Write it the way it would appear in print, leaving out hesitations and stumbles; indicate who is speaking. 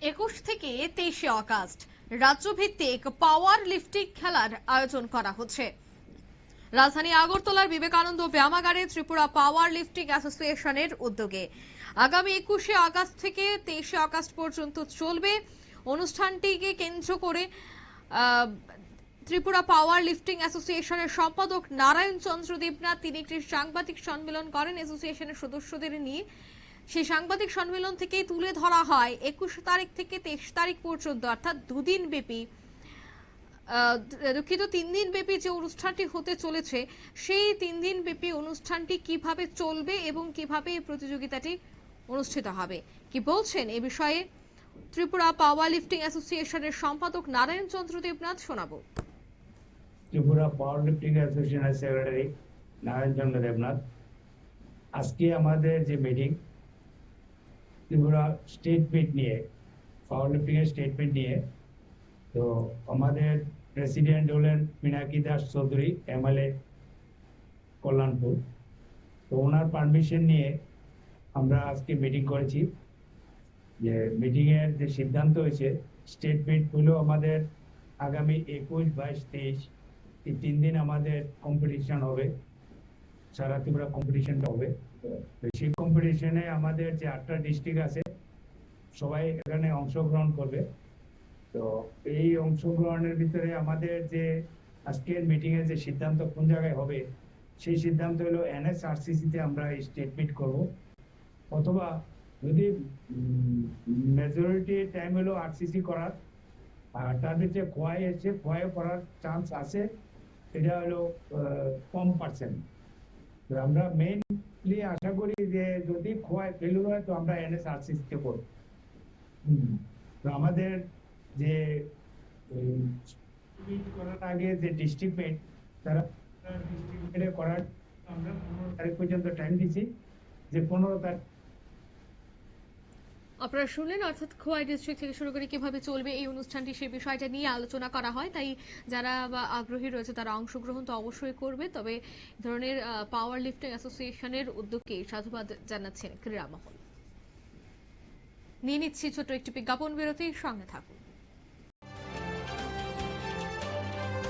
Speaker 1: 21 থেকে 23 আগস্ট রাজ্যভিত্তিক পাওয়ার লিফটিং খেলার আয়োজন করা হচ্ছে। রাজধানী আগরতলার বিবেকানন্দ ব্যায়ামাগারে ত্রিপুরা পাওয়ার লিফটিং অ্যাসোসিয়েশনের উদ্যোগে আগামী 21 আগস্ট থেকে 23 আগস্ট পর্যন্ত চলবে। অনুষ্ঠানটিকে কেন্দ্র করে ত্রিপুরা পাওয়ার লিফটিং অ্যাসোসিয়েশনের সম্পাদক নারায়ণ চন্দ্র দেবনাথ তিনি একটি সাংবাদিক সম্মেলন করেন এসোসিয়েশনের সদস্যদের নিয়ে। সেই সাংবাদিক সম্মেলন থেকেই তুলে ধরা হয় 21 তারিখ থেকে 23 তারিখ পর্যন্ত অর্থাৎ দুদিন ব্যাপী দুঃখিত 3 দিন ব্যাপী যে অনুষ্ঠানটি হতে চলেছে সেই 3 দিন ব্যাপী অনুষ্ঠানটি কিভাবে চলবে এবং কিভাবে এই প্রতিযোগিতাটি অনুষ্ঠিত হবে কি বলছেন এই বিষয়ে ত্রিপুরা পাওয়ার লিফটিং অ্যাসোসিয়েশনের সম্পাদক নারায়ণ চন্দ্র দেবনাথ শোনাবো।
Speaker 2: ত্রিপুরা পাওয়ার লিফটিং অ্যাসোসিয়েশনের সেক্রেটারি নারায়ণ চন্দ্র দেবনাথ। আজকে আমাদের যে মিটিং ত্রিপুরা স্টেট মিট নিয়ে পাওয়ার লিফটিং এর স্টেট মিট নিয়ে, তো আমাদের প্রেসিডেন্ট হলেন পিনাকি দাস চৌধুরী, এমএলএ কল্যাণপুর। তো ওনার পারমিশন নিয়ে আমরা আজকে মিটিং করেছি। যে মিটিং এর যে সিদ্ধান্ত হয়েছে, স্টেট মিট হলো আমাদের আগামী 21, 22, 23 এই 3 দিন আমাদের কম্পিটিশন হবে, সারা ত্রিপুরা কম্পিটিশনটা হবে। তো সেই কম্পিটিশনে আমাদের যে 8টা ডিস্ট্রিক্ট আছে সবাই এখানে অংশগ্রহণ করবে। তো এই অংশগ্রহণের ভিতরে আমাদের যে আজকের মিটিং এর যে সিদ্ধান্ত কোন জায়গায় হবে, সেই সিদ্ধান্ত হলো এনএসআরসিসি তে আমরা স্টেট মিট করব, অথবা যদি মেজরিটি টাইম হলো আরসিসি করার, আর তার ভিতরে খোয়াই এসে খোয়াই করার চান্স আছে, এটা হলো কম পার্সেন্ট। আমরা মেইনলি আশা করি যে যদি খোয়াই ফেলুর হয় তো আমরা এনএসআরসিসি তে করব। তো আমাদের যে করার আগে যে ডিস্ট্রিক্ট মেট, তারা ডিস্ট্রিক্ট মেটে করার আমরা 15 তারিখ পর্যন্ত টাইম দিচ্ছি, যে 15 তারিখ
Speaker 1: আপনারা শুনলেন, অর্থাৎ খোয়াই ডিস্ট্রিক্ট থেকে শুরু করে কিভাবে চলবে এই অনুষ্ঠানটি সেই বিষয়টা নিয়ে আলোচনা করা হয়। তাই যারা আগ্রহী রয়েছে তারা অংশগ্রহণ তো অবশ্যই করবে। তবে ধরনের পাওয়ার লিফটিং অ্যাসোসিয়েশনের উদ্যোগকে সাধুবাদ জানাচ্ছেন ক্রীড়া মহল। নিয়ে নিচ্ছি ছোট্ট একটি বিজ্ঞাপন বিরতির সঙ্গে থাকুন।